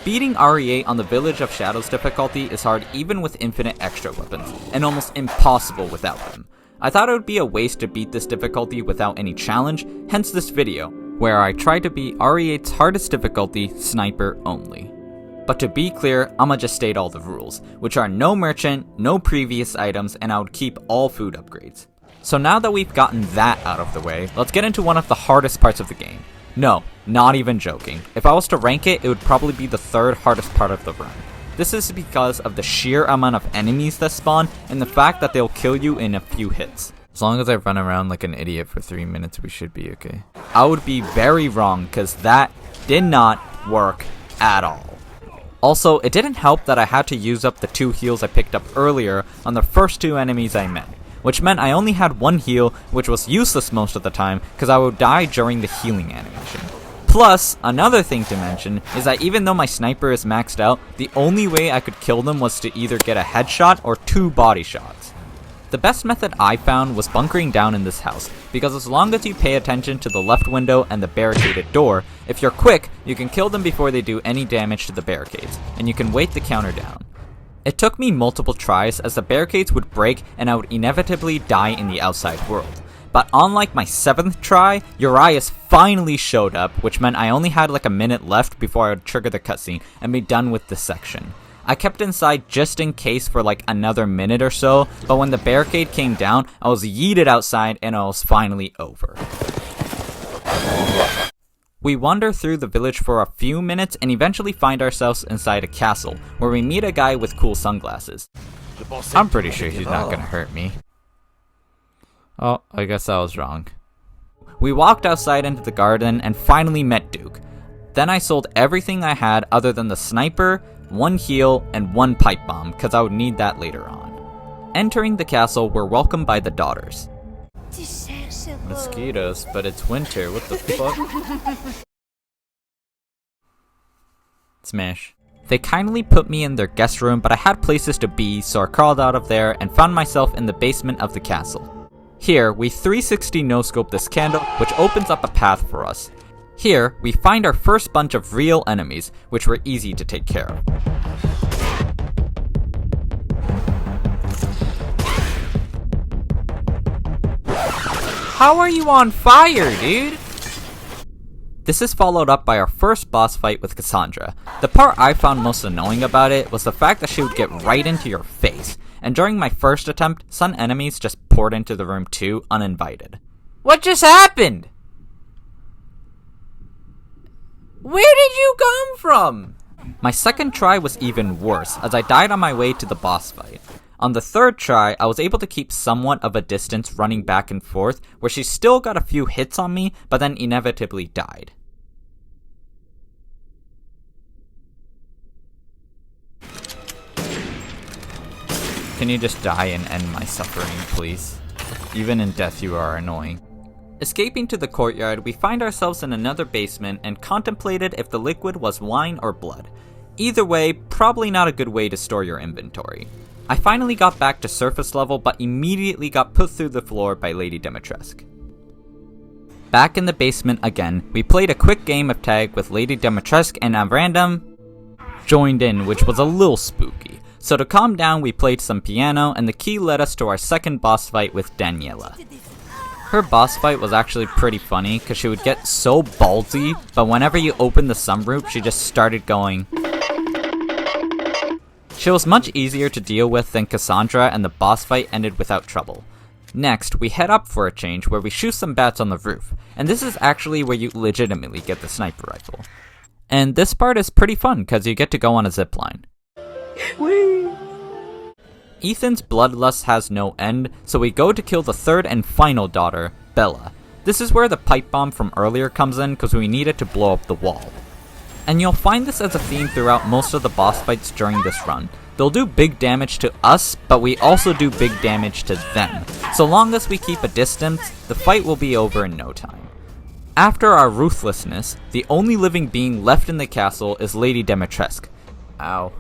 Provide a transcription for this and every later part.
Beating RE8 on the Village of Shadows difficulty is hard even with infinite extra weapons, and almost impossible without them. I thought it would be a waste to beat this difficulty without any challenge, hence this video, where I try to beat RE8's hardest difficulty, Sniper only. But to be clear, I'ma just state all the rules, which are no merchant, no previous items, and I would keep all food upgrades. So now that we've gotten that out of the way, let's get into one of the hardest parts of the game. No, not even joking. If I was to rank it, it would probably be the third hardest part of the run. This is because of the sheer amount of enemies that spawn, and the fact that they'll kill you in a few hits. As long as I run around like an idiot for 3 minutes, we should be okay. I would be very wrong, cause that did not work at all. Also, it didn't help that I had to use up the 2 heals I picked up earlier on the first 2 enemies I met, which meant I only had 1 heal, which was useless most of the time because I would die during the healing animation. Plus, another thing to mention is that even though my sniper is maxed out, the only way I could kill them was to either get a headshot or 2 body shots. The best method I found was bunkering down in this house, because as long as you pay attention to the left window and the barricaded door, if you're quick, you can kill them before they do any damage to the barricades, and you can wait the counter down. It took me multiple tries as the barricades would break and I would inevitably die in the outside world. But unlike my 7th try, Urias finally showed up, which meant I only had like a minute left before I would trigger the cutscene and be done with this section. I kept inside just in case for like another minute or so, but when the barricade came down, I was yeeted outside and it was finally over. We wander through the village for a few minutes and eventually find ourselves inside a castle, where we meet a guy with cool sunglasses. I'm pretty sure he's not gonna hurt me. Oh, I guess I was wrong. We walked outside into the garden and finally met Duke. Then I sold everything I had other than the sniper, 1 heal, and 1 pipe bomb, cause I would need that later on. Entering the castle, we're welcomed by the daughters. Mosquitoes, but it's winter, what the fuck? Smash. They kindly put me in their guest room, but I had places to be, so I crawled out of there and found myself in the basement of the castle. Here, we 360 no-scope this candle, which opens up a path for us. Here, we find our first bunch of real enemies, which were easy to take care of. How are you on fire, dude? This is followed up by our first boss fight with Cassandra. The part I found most annoying about it was the fact that she would get right into your face, and during my first attempt, some enemies just poured into the room too, uninvited. What just happened? Where did you come from? My second try was even worse, as I died on my way to the boss fight. On the third try, I was able to keep somewhat of a distance running back and forth, where she still got a few hits on me, but then inevitably died. Can you just die and end my suffering, please? Even in death you are annoying. Escaping to the courtyard, we find ourselves in another basement and contemplated if the liquid was wine or blood. Either way, probably not a good way to store your inventory. I finally got back to surface level, but immediately got put through the floor by Lady Dimitrescu. Back in the basement again, we played a quick game of tag with Lady Dimitrescu and a random joined in, which was a little spooky. So to calm down, we played some piano, and the key led us to our second boss fight with Daniela. Her boss fight was actually pretty funny, because she would get so ballsy, but whenever you opened the sunroof, she just started going. She was much easier to deal with than Cassandra, and the boss fight ended without trouble. Next, we head up for a change where we shoot some bats on the roof, and this is actually where you legitimately get the sniper rifle. And this part is pretty fun because you get to go on a zipline. Ethan's bloodlust has no end, so we go to kill the third and final daughter, Bela. This is where the pipe bomb from earlier comes in because we need it to blow up the wall. And you'll find this as a theme throughout most of the boss fights during this run. They'll do big damage to us, but we also do big damage to them. So long as we keep a distance, the fight will be over in no time. After our ruthlessness, the only living being left in the castle is Lady Dimitrescu. Ow.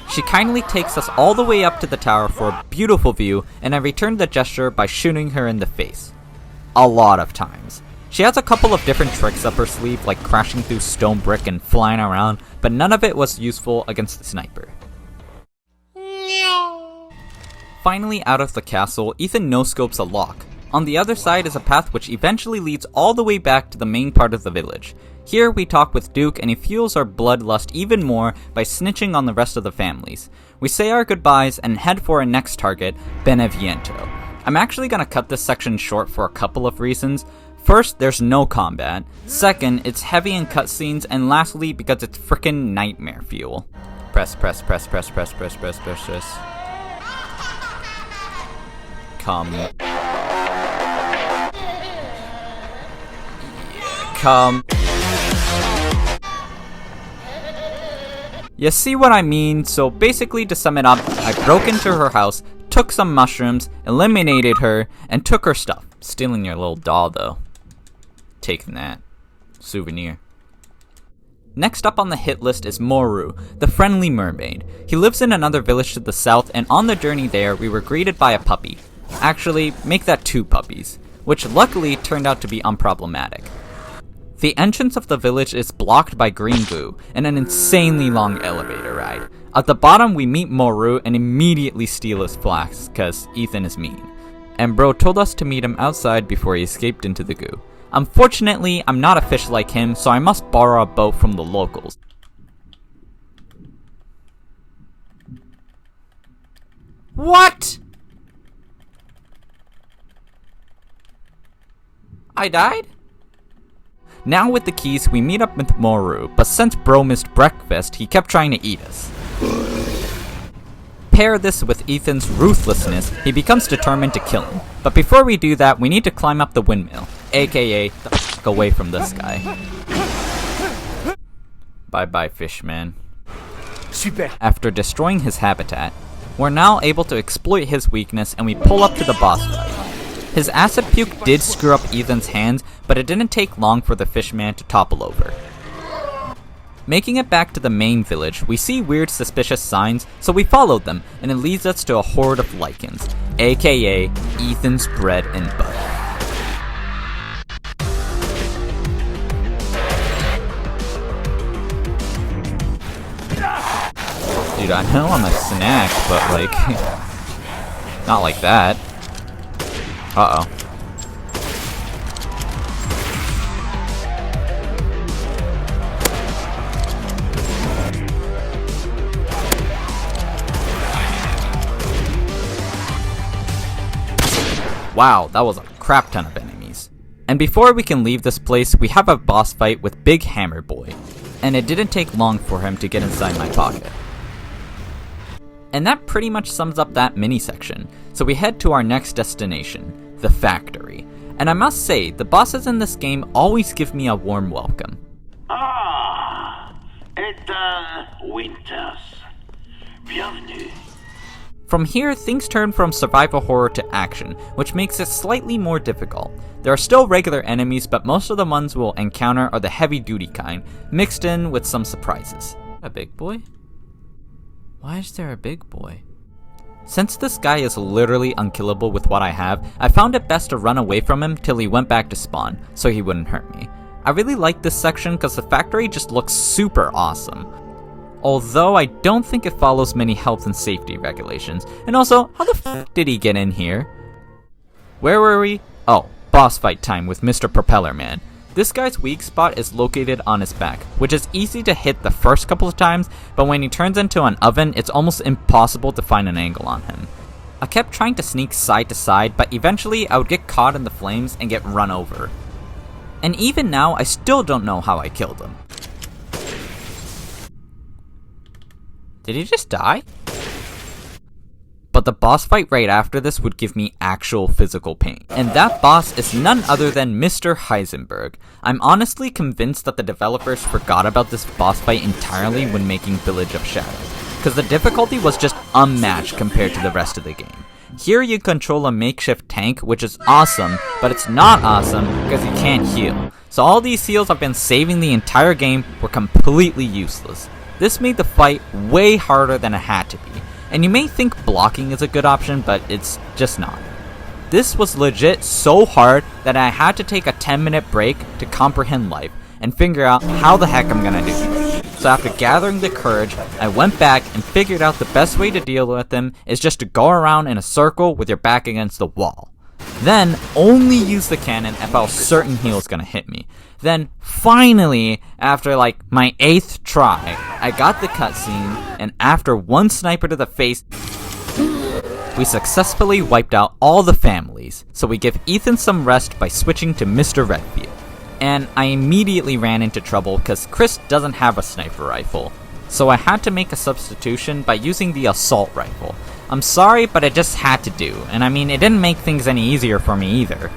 She kindly takes us all the way up to the tower for a beautiful view, and I returned the gesture by shooting her in the face. A lot of times. She has a couple of different tricks up her sleeve, like crashing through stone brick and flying around, but none of it was useful against the sniper. Finally out of the castle, Ethan no-scopes a lock. On the other side is a path which eventually leads all the way back to the main part of the village. Here we talk with Duke and he fuels our bloodlust even more by snitching on the rest of the families. We say our goodbyes and head for our next target, Beneviento. I'm actually gonna cut this section short for a couple of reasons. First, there's no combat. Second, it's heavy in cutscenes, and lastly, because it's frickin' nightmare fuel. Press. Come. You see what I mean? So basically, to sum it up, I broke into her house, took some mushrooms, eliminated her, and took her stuff. Stealing your little doll though. Taking that. Souvenir. Next up on the hit list is Moru, the friendly mermaid. He lives in another village to the south, and on the journey there, we were greeted by a puppy. Actually, make that 2 puppies, which luckily turned out to be unproblematic. The entrance of the village is blocked by green goo and an insanely long elevator ride. At the bottom, we meet Moru and immediately steal his flask, cause Ethan is mean. And bro told us to meet him outside before he escaped into the goo. Unfortunately, I'm not a fish like him, so I must borrow a boat from the locals. What? I died? Now with the keys, we meet up with Moru, but since bro missed breakfast, he kept trying to eat us. Pair this with Ethan's ruthlessness, he becomes determined to kill him. But before we do that, we need to climb up the windmill, aka the f*** away from this guy. Bye bye fish man. Super. After destroying his habitat, we're now able to exploit his weakness and we pull up to the boss fight. His acid puke did screw up Ethan's hands, but it didn't take long for the fishman to topple over. Making it back to the main village, we see weird suspicious signs, so we followed them, and it leads us to a horde of lichens, aka Ethan's bread and butter. Dude, I know I'm a snack, but like, not like that. Uh-oh. Wow, that was a crap ton of enemies. And before we can leave this place, we have a boss fight with Big Hammer Boy. And it didn't take long for him to get inside my pocket. And that pretty much sums up that mini section. So we head to our next destination, the factory. And I must say, the bosses in this game always give me a warm welcome. Ah, Ethan Winters. Bienvenue. From here, things turn from survival horror to action, which makes it slightly more difficult. There are still regular enemies, but most of the ones we'll encounter are the heavy-duty kind, mixed in with some surprises. A big boy? Why is there a big boy? Since this guy is literally unkillable with what I have, I found it best to run away from him till he went back to spawn, so he wouldn't hurt me. I really like this section because the factory just looks super awesome. Although I don't think it follows many health and safety regulations. And also, how the f*** did he get in here? Where were we? Oh, boss fight time with Mr. Propeller Man. This guy's weak spot is located on his back, which is easy to hit the first couple of times, but when he turns into an oven, it's almost impossible to find an angle on him. I kept trying to sneak side to side, but eventually I would get caught in the flames and get run over. And even now, I still don't know how I killed him. Did he just die? But the boss fight right after this would give me actual physical pain. And that boss is none other than Mr. Heisenberg. I'm honestly convinced that the developers forgot about this boss fight entirely when making Village of Shadows, because the difficulty was just unmatched compared to the rest of the game. Here you control a makeshift tank, which is awesome, but it's not awesome because you can't heal. So all these heals I've been saving the entire game were completely useless. This made the fight way harder than it had to be, and you may think blocking is a good option, but it's just not. This was legit so hard that I had to take a 10-minute break to comprehend life and figure out how the heck I'm gonna do it. So after gathering the courage, I went back and figured out the best way to deal with them is just to go around in a circle with your back against the wall. Then only use the cannon if I was certain he was gonna hit me. Then finally, after like my 8th try, I got the cutscene, and after one sniper to the face, we successfully wiped out all the families. So we give Ethan some rest by switching to Mr. Redfield. And I immediately ran into trouble because Chris doesn't have a sniper rifle. So I had to make a substitution by using the assault rifle. I'm sorry, but I just had to do, and I mean, it didn't make things any easier for me either.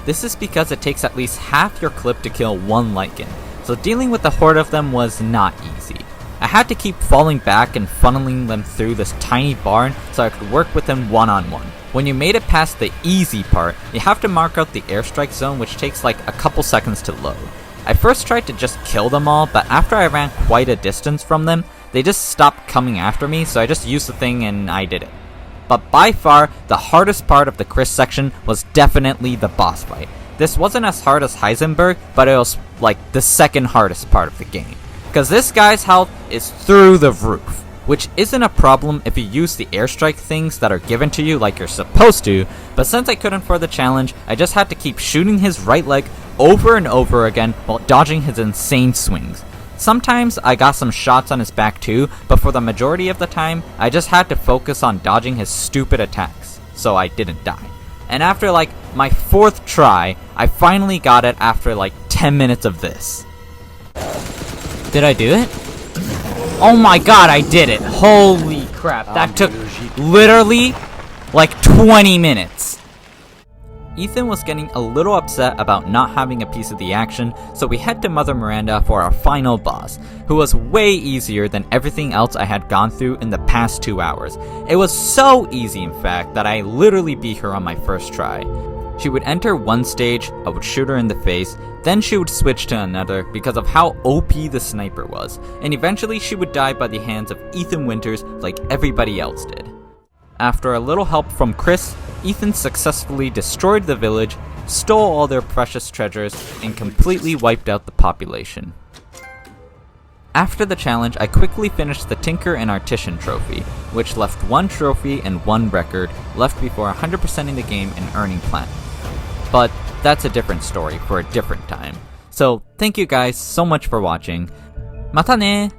This is because it takes at least half your clip to kill one Lycan, so dealing with a horde of them was not easy. I had to keep falling back and funneling them through this tiny barn so I could work with them one-on-one. When you made it past the easy part, you have to mark out the airstrike zone, which takes like a couple seconds to load. I first tried to just kill them all, but after I ran quite a distance from them, they just stopped coming after me, so I just used the thing and I did it. But by far, the hardest part of the Chris section was definitely the boss fight. This wasn't as hard as Heisenberg, but it was like the second hardest part of the game. Because this guy's health is through the roof, which isn't a problem if you use the airstrike things that are given to you like you're supposed to, but since I couldn't for the challenge, I just had to keep shooting his right leg over and over again while dodging his insane swings. Sometimes I got some shots on his back too, but for the majority of the time, I just had to focus on dodging his stupid attacks, so I didn't die. And after like my 4th try, I finally got it after like 10 minutes of this. Did I do it? Oh my god, I did it! Holy crap, that took literally like 20 minutes. Ethan was getting a little upset about not having a piece of the action, so we head to Mother Miranda for our final boss, who was way easier than everything else I had gone through in the past 2 hours. It was so easy, in fact, that I literally beat her on my first try. She would enter one stage, I would shoot her in the face, then she would switch to another because of how OP the sniper was, and eventually she would die by the hands of Ethan Winters like everybody else did. After a little help from Chris, Ethan successfully destroyed the village, stole all their precious treasures, and completely wiped out the population. After the challenge, I quickly finished the Tinker and Artisan trophy, which left 1 trophy and 1 record left before 100%ing the game and earning platinum. But that's a different story for a different time. So thank you guys so much for watching. Mata ne!